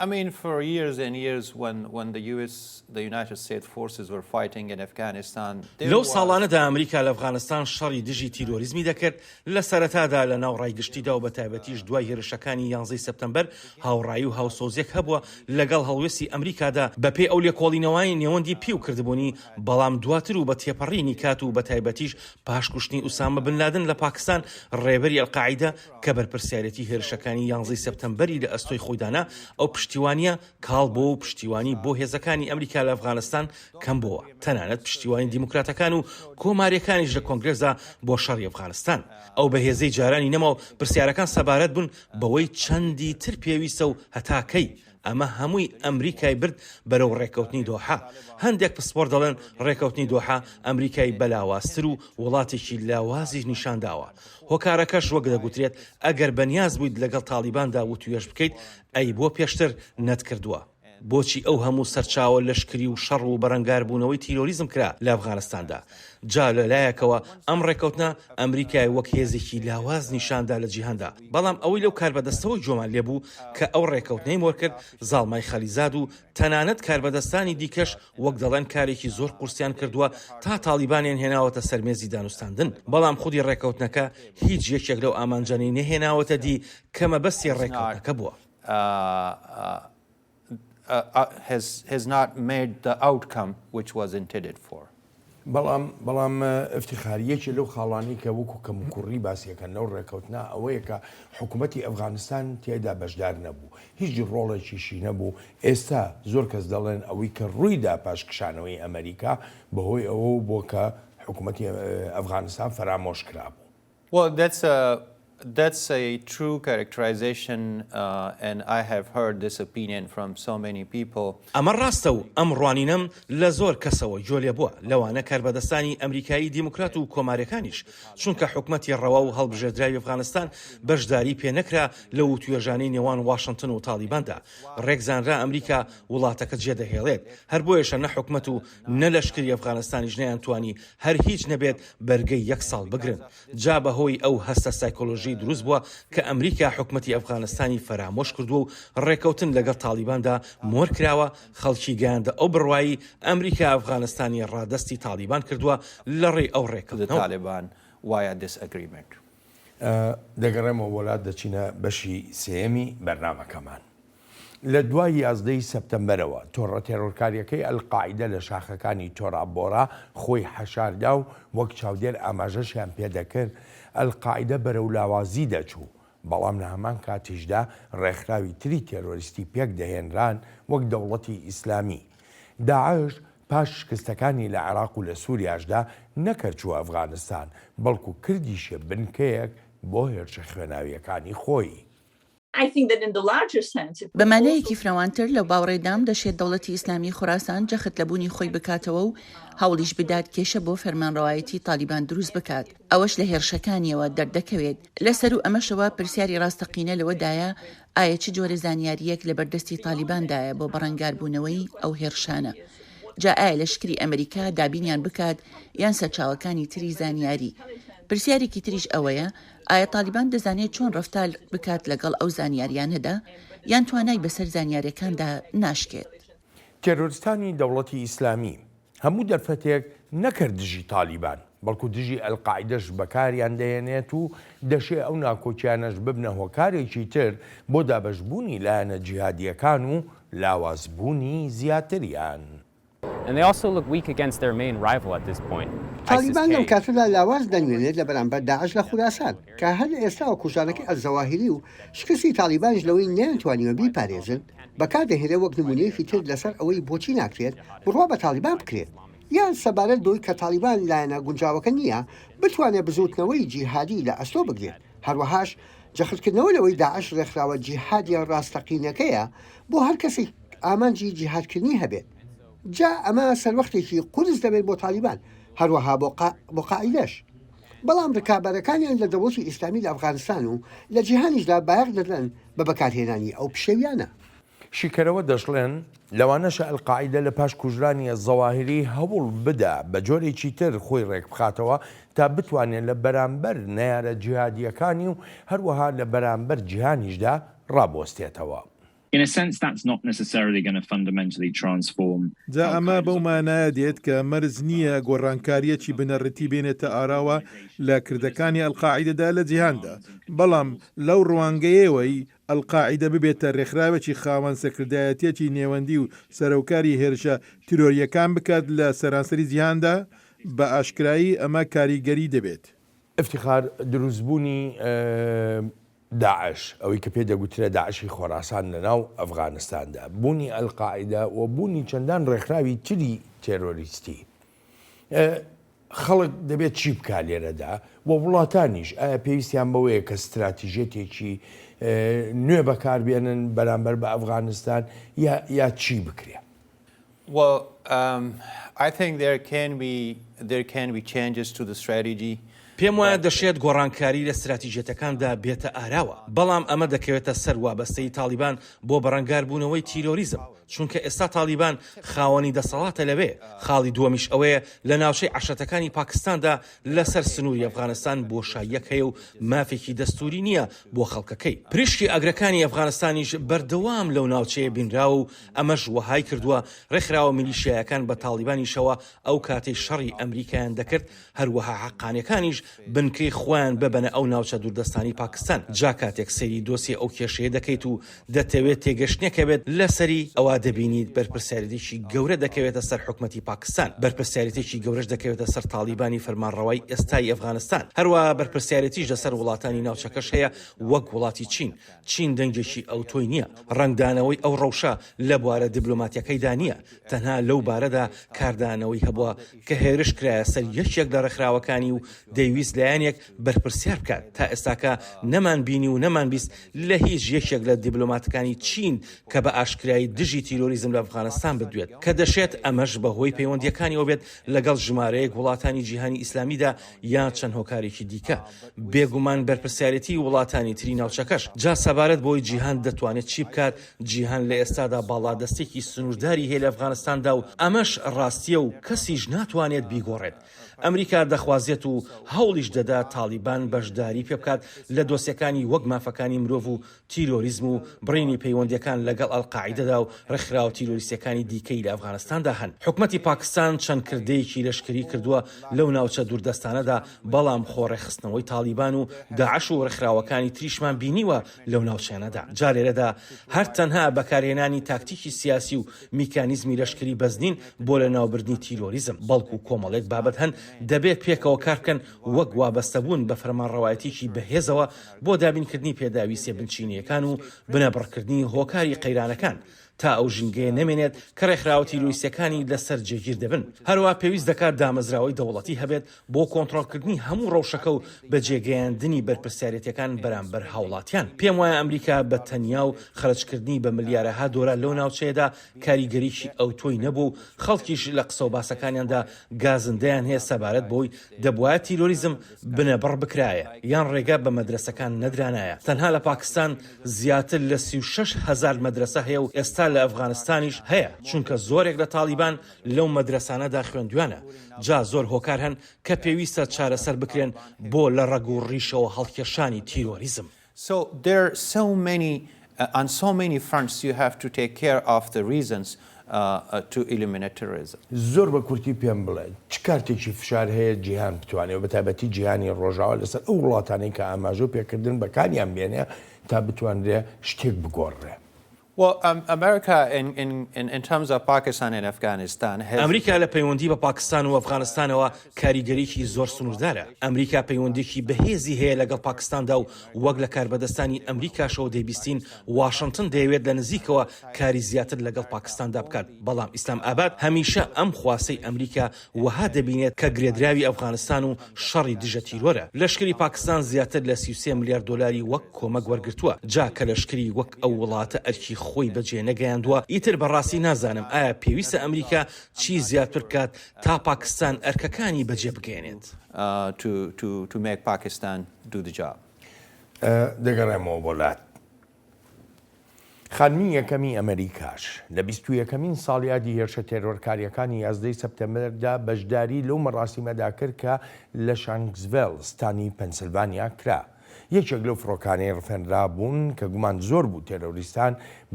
I mean, for years and years, when the United States forces were fighting in Afghanistan, لەو ساڵانەدا ئەمریکا لە ئەفغانستان شەڕی دژی تیرۆریزمی دەکرد. لە سەرەتادا لە ناو ڕایگشتیدا و بە تایبەتیش دوای هێرشەکانی 11 سەپتەمبەر هاوڕایی و هاوسۆزیەک هەبووە لەگەڵ هەڵوێستی ئەمریکادا بەپێی ئەو لێکۆڵینەوەی نێوەندی پێ و کردبوونی. بەڵام دواتر و بە تێپەڕینی کات و بە تایبەتیش پاشکوشتنی ئوسامە بن لادن لە پاکستان ڕێبەری ئەلقاعیدە کە بەرپرسیارەتی هێرشەکانی 11 سەپتەمبەری لە ئەستۆی خۆیدانا ئەو پشتیوانیە کاڵ بۆ و پشتیوانی بۆ هێزەکانی ئەمریکا لە ئەفغانستان کەم بووە تەنانەت پشتیوانی دیموکراتەکان و کۆماریەکانیش لە کۆنگرێزا بۆ شەڕی ئەفغانستان ئەو بەهێزەی جارانی نەما و پرسیارەکان سەبارەت بوون بەوەی چەندی تر پێویستە و هەتاکەی ئەمە هەمووی ئەمریکای برد بەرەو ڕێکەوتنی دۆحا هەندێک پسپۆر دەڵێن ڕێکەوتنی دۆحا ئەمریکای بەلاوازتر و وڵاتێکی لاوازی نیشانداوە هۆکارەکەش وەک دەگوترێت ئەگەر بەنیاز بوویت لەگەڵ تاڵیباندا و توێش بکەیت ئەی بۆ پێشتر نەت کردووە بۆچی ئەو هەموو سەرچاوە لەشکری و شەڕ و بەرەنگاربوونەوەی تیرۆریزم کرا لە ئەفغانستاندا جا لەلایەکەوە ئەم ڕێکەوتنە ئەمریکای وەک هێزێکی لاواز نیشاندا لە جیهاندا بەڵام ئەوەی لەو کاربەدەستەوەی جۆمان لێبوو کە ئەو ڕێکەوتنەی مۆر کرد زاڵمای خەلیزاد و تەنانەت کاربەدەستانی دیکەش وەک دەڵێن کارێکی زۆر قورسیان کردووە تا تاڵیبانیان هێناوەتە سەرمێزی دانوستاندن بەڵام خودی ڕێکەوتنەکە هیچ یەکێک لەو ئامانجانەی نەهێناوەتە دی کە مەبەستی ڕێکەوتنەکە بووە has not made the outcome which was intended for. بەڵام افتخاریەکی لەو خاڵانی کە وەکو کەمکوڕی باسیەکە نەو ڕێکەوتنا ئەوەیە کە حکوومەتی ئەفغانستان تێدا بەشدار نەبوو هیچ ڕۆڵێکیشی نەبوو ئێستا زۆر کەس دەڵێن ئەوەی کە ڕوویدا پاشکشانەوەی ئەمریکا بەهۆی ئەوە بۆ کە حکوومەتی ئەفغانستان فرامۆش کرابوو. Well, that's a true characterization, and I have heard this opinion from so many people. ئەمە ڕاستە و ئەم ڕوانینەم لە زۆر کەسەوە جۆلێ بووە لەوانە کاربەدەستانی ئەمریکایی دیموکرات و کۆماریەکانیش چونکە حکوومەتی ڕەوا و هەڵبژێردراوی ئەفغانستان بەشداری پێ نەکرا لەو توێژانەی نێوان واشنگتن و تاڵیباندا ڕێکزانرا ئەمریکا وڵاتەکە جێدەهێڵێت هەر بۆیەشە نە حکوومەت و نە لەشکری ئەفغانستانیش نەیانتوانی هەر هیچ نەبێت بەرگەی یەک ساڵ بگرن جا بەهۆی ئەو هەستە سایکۆلۆژی دروست بووە کە ئەمریکا حکوومەتی ئەفغانستانی فرامۆش کردووە و ڕێکەوتن لەگەڵ تاڵیباندا مۆر کراوە خەڵکی گەیاندە ئەو بڕوایی ئەمریکا ئەفغانستانی ڕادەستی تاڵیبان کردووە لە ڕێی ئەو ڕێکەوتنەوە دەگەڕێمەوە وڵات دەچینە بەشی سێمی بەرنامەکەمان. لە دوای 11 سەپتەمبەرەوە تۆڕە تێرۆرکاریەکەی ئەلقاعیدە لە شاخەکانی تۆرابۆرا خۆی حەشاردا و وەک چاودێر ئاماژەشیان پێدەکرد ئەلقاعیدە بەرەو لاوازی دەچوو بەڵام لە هەمان کاتیشدا ڕێکخراوی تری تێرۆریستی پێک دەهێنران وەک دەوڵەتی ئیسلامی. داعش پاش شکستەکانی لە عێراق و لە سووریاشدا نەکەرچووە ئەفغانستان بەڵکو کردیشە بنکەیەک بۆ هێرشە خوێناویەکانی خۆی. بەمانەیەکی فراوانتر لەو باوەڕێدام دەشێت دەوڵەتی ئیسلامی خوراسان جەخت لەبوونی خۆی بکاتەوە و هەوڵیش بدات کێشە بۆ فەرمانڕەوایەتی تالیبان دروست بکات ئەوەش لە هێرشەکانیەوە دەردەکەوێت لەسەر و ئەمەشەوە پرسیاری ڕاستەقینە لەوەدایە ئایا چ جۆرە زانیاریەک لە بەردەستی تالیباندایە بۆ بەڕەنگاربوونەوەی ئەو هێرشانە جا ئایا لەشکری ئەمریکا دابینیان بکات یان سەرچاوەکانی تری زانیاری پرسیارێکی تریش ئەوەیە ئایا تالیبان دەزانێت چۆن ڕەفتار بکات لەگەڵ ئەو زانیاریانەدا یان توانای بەسەر زانیاریەکاندا ناشکێت. تێرۆریستانی دەوڵەتی ئیسلامی هەموو دەرفەتێک نەکرد دژی تالیبان بەڵکو دژی ئەلقاعیدەش بەکاریان دەهێنێت و دەشێ ئەو ناکۆچیانەش ببنە هۆکارێکی تر بۆ دابەشبوونی لایەنە جیهادیەکان و لاوازبوونی زیاتریان. And they also look weak against their main rival at this point. تالیبان لەم کاتەدا لاواز دەنوێنێت لە بەرامبەر داعش لە خوراسان کە هەر ئێستاوە کوشتارەکەی ئەلزەواهیری و شکستی تالیبانش لەوەی نەیانتوانیوە بیپارێزن بەکاردەهێنێت وەک نمونەیەکی تر لەسەر ئەوەی بۆچی ناکرێت بڕوا بە تالیبان بکرێت یان سەبارەت بۆی کە تالیبان لایەنە گونجاوەکە نییە بتوانێت بزوتنەوەی جیهادی لە ئەستۆ بگرێت هەروەهاش جەختکردنەوە لەوەی داعش ڕێکخراوە جیهادی ڕاستەقینەکەیە بۆ هەر کەسێک ئامانجی جیهادکردنی هەبێت جا ئەمە سەروەختێکی قورس دەبێت بۆ تالیبان هەروەها بۆ قاعیدەش بەڵام ڕکابەرەکانیان لە دەوڵەتی ئیسلامی لە ئەفغانستان و لە جیهانیشدا بایەق دەدەن بە بەکارهێنانی ئەو پشەویانە. شیکەرەوە دەشڵێن لەوانەشە ئەلقاعیدە لە پاش کوژرانی زەواهری هەوڵ بدا بە جۆرێکی تر خۆی ڕێک بخاتەوە تا بتوانێت لە بەرامبەر نەیارە جیهادیەکانی و هەروەها لە بەرامبەر جیهانیشدا ڕابۆستێتەوە. In a sense, that's not necessarily going to fundamentally transform. جا ئەمە بەو مانایە دێت کە مەرز نییە گۆڕانکاریەکی بنەڕەتی بێنێتە ئاراوە لە کردەکانی ئەلقاعیدەدا لە جیهاندا بەڵام لەو ڕوانگەیەوەی ئەلقاعیدە ببێتە ڕێکخراوێکی خاوەن سەکردایەتێکی نێوەندی و سەرۆکاری هێرشە تیرۆریەکان بکات لە سەرانسەری جیهاندا بە ئاشکرایی ئەمە کاریگەری دەبێت. افتخار دروستبوونی داعش ئەوەی کە پێ دەگوترێت داعشی خۆراسان لەناو ئەفغانستاندا بوونی ئەلقاعیدا و بوونی چەندان ڕێکخراوی تری تێرۆریستی خەڵک دەبێت چی بکا لێرەدا بۆ وڵاتانیش ئایا پێویستیان بەوەیە کە استراتیژێتێکی نوێ بەکاربێنن بەرامبەر بە ئەفغانستان یا چی بکرێ؟ Well, I think there can be changes to the strategy. پێم وایە دەشێت گۆڕانکاری لە استراتیژێتەکاندا بێتە ئاراوە بەڵام ئەمە دەکەوێتە سەر وابەستەی تالیبان بۆ بەڕەنگاربوونەوەی تیرۆریزم چونکە ئێستا تالیبان خاوەنی دەسەڵاتە لەوێ خاڵی دووەمیش ئەوەیە لە ناوچەی عەشەتەکانی پاکستاندا لەسەر سنووری ئەفغانستان بۆشاییەک هەیە و مافێکی دەستوری نییە بۆ خەڵکەکەی پریشکی ئەگرەکانی ئەفغانستانیش بەردەوام لەو ناوچەیە بینراوە و ئەمەش وەهای کردووە ڕێکخراوە میلیشیایەکان بە تالیبانیشەوە ئەو کاتەی شەڕی ئەمریکایان دەکرد هەروەها حەقانیەکانیش بنکەی خۆیان ببەنە ئەو ناوچە دووردەستانی پاکستان جا کاتێک سەیری دۆسی ئەو کێشەیە دەکەیت و دەتەوێت تێگەشتنێکە بێت لەسەری ئەوە دەبینیت بەرپرسیارەتێکی گەورە دەکەوێتە سەر حکومەتی پاکستان بەرپرسیارەتێکی گەورەش دەکەوێتە سەر تالیبانی فەرمانڕەوای ئێستای ئەفغانستان هەروەها بەرپرسیارەتیش لەسەر وڵاتانی ناوچەکەش هەیە وەک وڵاتی چین دەنگێکی ئەو تۆی نییە ڕنگدانەوەی ئەو ڕەوشە لە بوارە دیبلۆماتیەکەیدا نییە تەنها لەو بارەدا کاردانەوەی هەبووە کە هێرش کرایە سەر یەکێک لە ڕێکخراوەکانی و دەیویست لایەنێک بەرپرسیار بکات تا ئێستاکە نەمان بینی و نەمان بیست لە هیچ یەکێک لە دیبلۆماتەکانی چین کە بە ئاشکرایی دژی تیرۆریزم لە ئەفغانستان بدوێت کە دەشێت ئەمەش بەهۆی پەیوەندیەکانیەوە بێت لەگەڵ ژمارەیەک وڵاتانی جیهانی ئیسلامیدا یان چەند هۆکارێکی دیکە بێگومان بەرپرسیارەتی وڵاتانی تری ناوچەکەش جا سەبارەت بۆی جیهان دەتوانێت چی بکات جیهان لە ئێستادا باڵادەستێکی سنوورداری هەیە لە ئەفغانستاندا و ئەمەش ڕاستیە و کەسیش ناتوانێت بیگۆڕێت ئەمریکا دەخوازێت و هەوڵیش دەدا تالیبان بەشداری پێ بکات لە دۆسیەکانی وەک مافەکانی مرۆڤ و تیرۆریزم و بڕینی پەیوەندیەکان لەگەڵ ئەلقاعیدەدا و ڕێکخراوە تیرۆریستەکانی دیکەی لە ئەفغانستاندا هەن حکومەتی پاکستان چەند کردەیەکی لەشکری کردووە لەو ناوچە دووردەستانەدا بەڵام خۆڕێخستنەوەی تالیبان و داعش و ڕێکخراوەکانی تریشمان بینیوە لەو ناوچەیانەدا جا لێرەدا هەر تەنها بەکارهێنانی تاکتیکی سیاسی و میکانیزمی لەشکری بەزنین بۆ لە ناوبردنی تیرۆریزم بەڵکو کۆمەڵێک بابەت هەن دەبێت پێکەوە کار بکەن وەک وابەستەبوون بە فەرمانڕەوایەتێکی بەهێزەوە بۆ دابینکردنی پێداویستە بنچینیەکان و بنەبڕکردنی هۆکاری قەیرانەکان تا ئەو ژینگەیە نەمێنێت کە ڕێکخراوە تیرۆریستەکانی لەسەر جێگیر دەبن هەروە پێویست دەکات دامەزراوەی دەوڵەتی هەبێت بۆ کۆنتڕۆڵکردنی هەموو ڕەوشەکە و بە جێگەیاندنی بەرپرسیارەتەکان بەرامبەر هاوڵاتیان پێم وایە ئەمریکا بە تەنیا و خەرجکردنی بە ملیارەها دۆلار لەو ناوچەیەدا کاریگەریکی ئەو تۆی نەبوو خەڵکیش لە قسە و باسەکانیاندا گازندەیان هەیە سەبارەت بۆی دەبوایە تیرۆریزم بنەبڕ بکرایە یان ڕێگا بە مەدرسەکان نەدرانایە تەنها لە پاکستان زیاتر لە 36,000 مەدرسە هەیە و ئێستا لە ئەفغانستانیش هەیە چونکە زۆرێک لە تالیبان لەو مەدرسانەدا خوێندوانە جا زۆر هۆکار هەن کە پێویستە چارەسەر بکرێن بۆ لە ڕەگ و ڕیشەوە هەڵکێشانی تیرۆریزم So there are on so many fronts you have to take care of the reasons to eliminate terrorism. زۆر بە کورتی پێم بڵێ چ کارتێکی فشار هەیە جیهان بتوانێت بە تایبەتی جیهانی ڕۆژاوە لەسەر ئەو وڵاتانەی کە ئاماژە پێکردن بەکانیان بێنێ تا بتوانرێ شتێک بگۆڕێ Well, America in terms of Pakistan and Afghanistan has ئەمریکا لە پەیوەندی بە پاکستان و ئەفغانستانەوە کاریگەریکی زۆر سنووردارە ئەمریکا پەیوەندێکی بەهێزی هەیە لەگەڵ پاکستاندا و وەک لە کاربەدەستانی ئەمریکاشەوە دەیبیستین واشنگتن دەیەوێت لە نزیکەوە کاری زیاتر لەگەڵ پاکستاندا بکات بەڵام ئیسلام ئاباد هەمیشە ئەم خواستەی ئەمریکا وەها دەبینێت کە گرێدراوی ئەفغانستان و شەڕی دژە تیرۆرە لەشکری پاکستان زیاتر لە 33 میلیارد دلاری وەک کۆمەک وەرگرتووە جا کە لەشکری وەک ئەو وڵاتە ئەرکی خۆی بەجێ نەگەیاندووە ئیتر بەڕاستی نازانم ئایا پێویستە ئەمریکا چی زیاتر بکات تا پاکستان ئەرکەکانی بەجێ بگەێنێت to make Pakistan do the job. دەگەڕێمەوە وڵات خانمی یەکەمی ئەمریکاش لە 21مین ساڵیادی هێرشە تێرۆرکاریەکانی 11 سەپتەمبەردا بەشداری لەو مەڕاستیمەدا کرد کە لە شانکسڤیل ستانی پەنسیلڤانیا کرا یەکێک لەو فڕۆکانەی ڕفێنرا بوون کە گومان زۆر بوو تێرۆریستان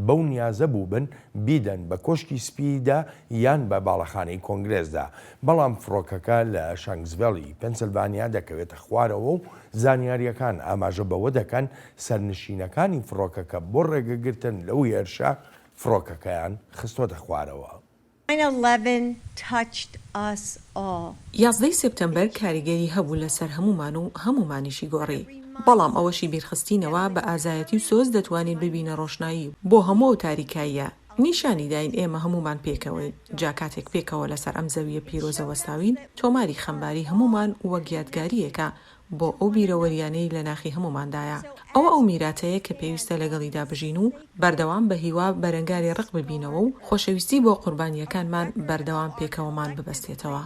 بەو نیازە بوو بن بیدەن بە کۆشتی سپیدا یان بە باڵەخانەی کۆنگرێسدا بەڵام فڕۆکەکە لە شانکسڤیلی پەنسیلڤانیا دەکەوێتە خوارەوە و زانیاریەکان ئاماژە بەوە دەکەن سەرنشینەکانی فڕۆکەکە بۆ ڕێگەگرتن لەو هێرشە فڕۆکەکەیان خستۆتە خوارەوە. 11 سپتەمبەر کاریگەری هەبوو لەسەر هەمومان و هەمومانیشی گۆڕی بەڵام ئەوەشی بیرخستینەوە بە ئازایەتی و سۆز دەتوانین ببینە ڕۆشنایی بۆ هەموو تاریکاییە. نیشانی داین ئێمە هەمومان پێکەوەین. جا کاتێک پێکەوە لەسەر ئەم زەویە پیرۆزە وەستاوین، تۆماری خەمباری هەمومان وەک یادگاریەکە بۆ ئەو بیرەوەریانەی لە ناخی هەموماندایە. ئەوە ئەو میراتەیە کە پێویستە لەگەڵیدا بژین و بەردەوام بە هیوا بەرەنگاری ڕق ببینەوە و خۆشەویستی بۆ قوربانیەکانمان بەردەوام پێکەوەمان ببەستێتەوە.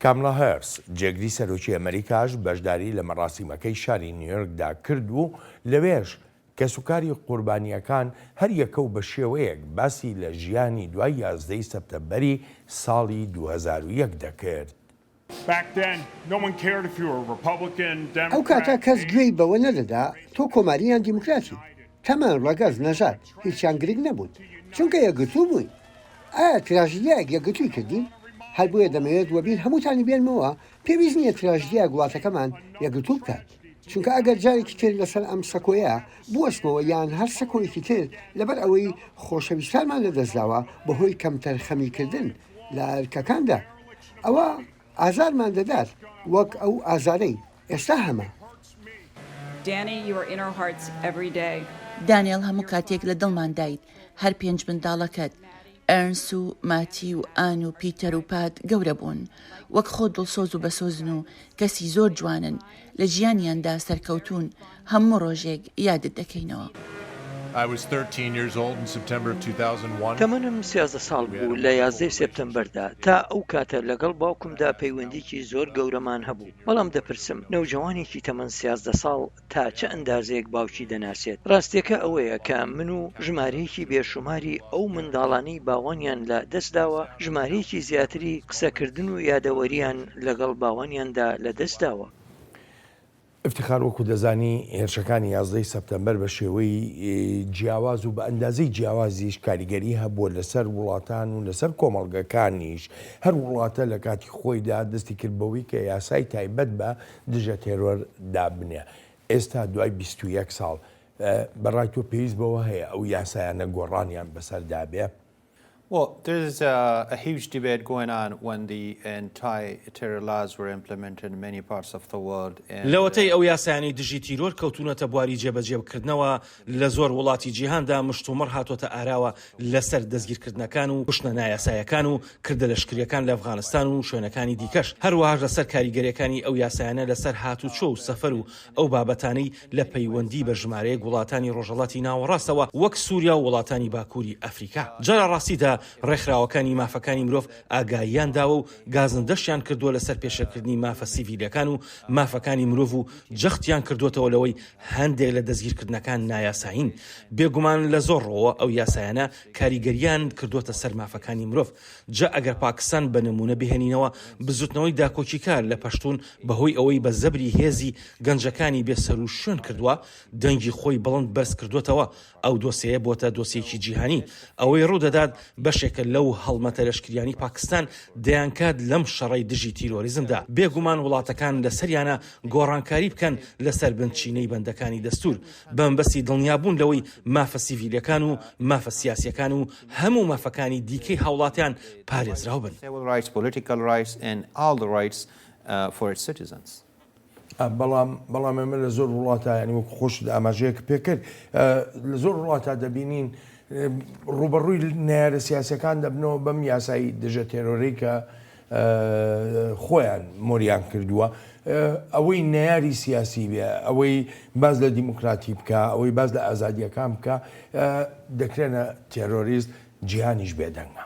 کاملا هەرس جێگری سەرۆکی ئەمریکاش بەشداری لە مەراسیمەکەی شاری نیویۆرکدا کرد و لەوێش کەسوکاری قوربانیەکان هەر یەکە و بە شێوەیەک باسی لە ژیانی دوای 11 سەپتەمبەری ساڵی 2001 دەکرد. ئەو کاتە کەس گوێی بەوە نەدەدا تۆ کۆماریان دیموکراتی تەمان ڕەگەز نەژاد هیچیان گرنگ نەبوون چونکە یەکگرتوو بووین. ئایا تراژدیایەک یەکگرتووی کردین؟ هەر بۆیە دەمەوێت وەبیر هەمووتانی بێنمەوە پێویست نییە تراژدیای وڵاتەکەمان یەکگرتوو بکات. چونکە ئەگەر جارێکی تر لەسەر ئەم سەکۆیە بوەستمەوە یان هەر سەکۆیەکی تر لەبەر ئەوەی خۆشەویستانمان لەدەستداوە بەهۆی کەمتەر خەمیکردن لە ئەرکەکاندا، ئەوە ئازارمان دەدات وەک ئەو ئازارەی ئێستا هەمە. دانیێل هەموو کاتێک لە دڵمان دایت. هەر 5 منداڵەکەت ئەرنس و ماتی و ئان و پیتەر و پات گەورە بوون، وەک خۆ دڵسۆز و بەسۆزن و کەسی زۆر جوانن لە ژیانیاندا سەرکەوتون هەموو ڕۆژێک یادت دەکەینەوە. تەمەنم 13 ساڵ بوو لە 11 سپتەمبەردا تا ئەو کاتە لەگەڵ باوکمدا پەیوەندیکی زۆر گەورەمان هەبوو. بەڵام دەپرسم نەوجەوانێکی تەمەن 13 ساڵ تا چه ئەندازەیەک باوکی دەناسێت؟ ڕاستیەکە ئەوەیە کە من و ژمارەیەکی بێشوماری ئەو منداڵانەی باوانیان لە دەستداوە ژمارەیەکی زیاتری قسەکردن و یادەوەریان لەگەڵ باوانیاندا لە دەستداوە. افتخار وەکو دەزانی هێرشەکانی 11 سەپتەمبەر بە شێوەی جیاواز و بە ئەندازەی جیاوازیش کاریگەری هەبووە لەسەر وڵاتان و لەسەر کۆمەڵگەکانیش. هەر وڵاتە لە کاتی خۆیدا دەستی کردبەوەی کە یاسای تایبەت بە دژە تێرۆر دابنێ. ئێستا دوای 21 ساڵ بەڕای تۆ پێویست بەوە هەیە ئەو یاسایانە گۆڕانیان بەسەردابێ؟ Well, there's a huge debate going on when the anti-terror laws were implemented in many parts of the world. لەوەتەی ئەو یاسایانی دژی تیرۆر کەوتونەتە بواری جێبەجێبکردنەوە لە زۆر وڵاتی جیهاندا مشتومڕ هاتوۆتە ئاراوە لەسەر دەستگیرکردنەکان و کوشتنە نایاسایەکان و کردە لەشکریەکان لە ئەفغانستان و شوێنەکانی دیکەش. هەروەها لەسەر کاریگەریەکانی ئەو یاسایانە لەسەر هاتوچۆ و سەفەر و ئەو بابەتانەی لە پەیوەندی بە ژمارەیەک وڵاتانی ڕۆژهەڵاتی ناوەڕاستەوە وەک سووریا و وڵاتانی باکووری ئەفریقا. جارە ڕاستیدا ڕێکخراوەکانی مافەکانی مرۆڤ ئاگاییان داوە و گازندەشیان کردووە لەسەر پێشەکردنی مافە سیڤیلەکان و مافەکانی مرۆڤ و جەختیان کردوتەوە لەوەی هەندێک لە دەستگیرکردنەکان نایاساین. بێگومان لە زۆر ڕۆوە ئەو یاسایانە کاریگەریان کردوتە سەر مافەکانی مرۆڤ. جا ئەگەر پاکستان بە نمونە بهێنینەوە بزوتنەوەی داکۆکیکار لە پەشتون بەهۆی ئەوەی بە زەبری هێزی گەنجەکانی بێسەر و شوێن کردووە دەنگی خۆی بڵند بەرز کردوتەوە. ئەو دۆسەیە بۆتە دۆسێکی جیهانی. ئەوەی ڕوودەدات بەشێکە لەو هەڵمەتە لەشکریانی پاکستان دەیانکات لەم شەڕەی دژی تیرۆریزمدا. بێگومان وڵاتەکان لەسەریانە گۆڕانکاری بکەن لەسەر بنچینەی بەندەکانی دەستور بەمبەستی دڵنیابوون لەوەی مافە سیڤیلەکان و مافە سیاسیەکان و هەموو مافەکانی دیکەی هاوڵاتیان پارێزراو بن. بەڵام ئێمە لە زۆر وڵاتە ینی وەکو خۆش ئاماژەیەک پێکرد لە زۆر وڵاتە دەبینین ڕوبەڕووی نارە سیاسەکان دەبنەوە بەم یاسایی دژە تێرۆری کە خۆیان مۆریان کردووە. ئەوەی نەیاری سیاسی بێ، ئەوەی باز لە دیموکراتی بکە، ئەوەی باز لە ئازادیەکان بکە، دەکرێنە تێرۆریست جیهانیش بێدەنگە.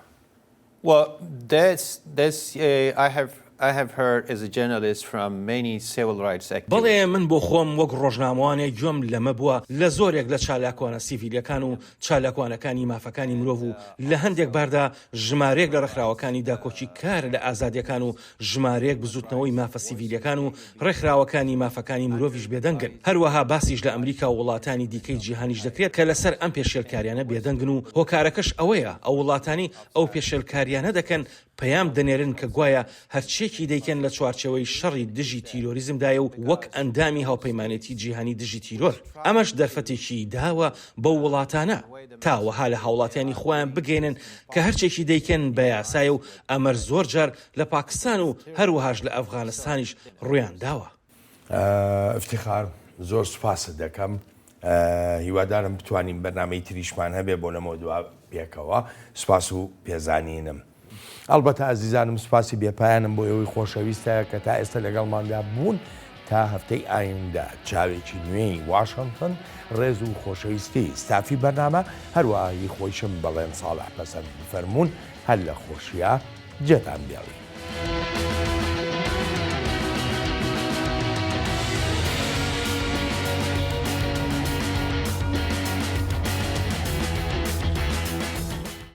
I have heard as a journalist from many civil rights activists. بەڵێ من بۆ خۆم وەک ڕۆژنامەوانێک گوێم لەمە بووە لە زۆرێک لە چالاکوانە سیڤیلەکان و چالاکوانەکانی مافەکانی مرۆڤ و لە هەندێک باردا ژمارەیەک لە ڕێکخراوەکانی داکۆکی کار لە ئازادیەکان و ژمارەیەک بزوتنەوەی مافە سیڤیلەکان و ڕێکخراوەکانی مافەکانی مرۆڤیش بێدەنگن. هەروەها باسیش لە ئەمریکا و وڵاتانی دیکەی جیهانیش دەکرێت کە لەسەر ئەم پێشێلکاریانە بێدەنگن و هۆکارەکەش ئەوەیە ئەو وڵاتانی ئەو پێشێلکاریانە دەکەن پەیام دەنێرن کە گوایە هەرچێکی دەیکەن لە چوارچەوەی شەڕی دژی تیرۆریزمدایە و وەک ئەندامی هاوپەیمانێتی جیهانی دژی تیرۆر. ئەمەش دەرفەتێکی داوە بە وڵاتانە تاوەها لە هاوڵاتیانی خۆیان بگەێنن کە هەرچێکی دەیکەن بە یاسایە و ئەمەر زۆر جار لە پاکستان و هەروەهاش لە ئەفغانستانیش ڕویان داوە. افتخار زۆر سوپاست دەکەم هیوادارم بتوانین بەرنامەی تریشمان هەبێ بۆ لەمە دوا پێکەوە سوپاس و پێزانینم. ئەلبەتە ئازیزانم سوپاسی بێپایانم بۆ ئەوەی خۆشەویستە کە تا ئێستا لەگەڵماندا بوون تا هەفتەی ئایندا چاوێکی نوێی واشنگتن ڕێز و خۆشەویستی ستافی بەرنامە هەروەها هی خۆیشم بەڵێن ساڵح پەسەند بفەرمونون هەر لە خۆشیە جێتان بێڵی.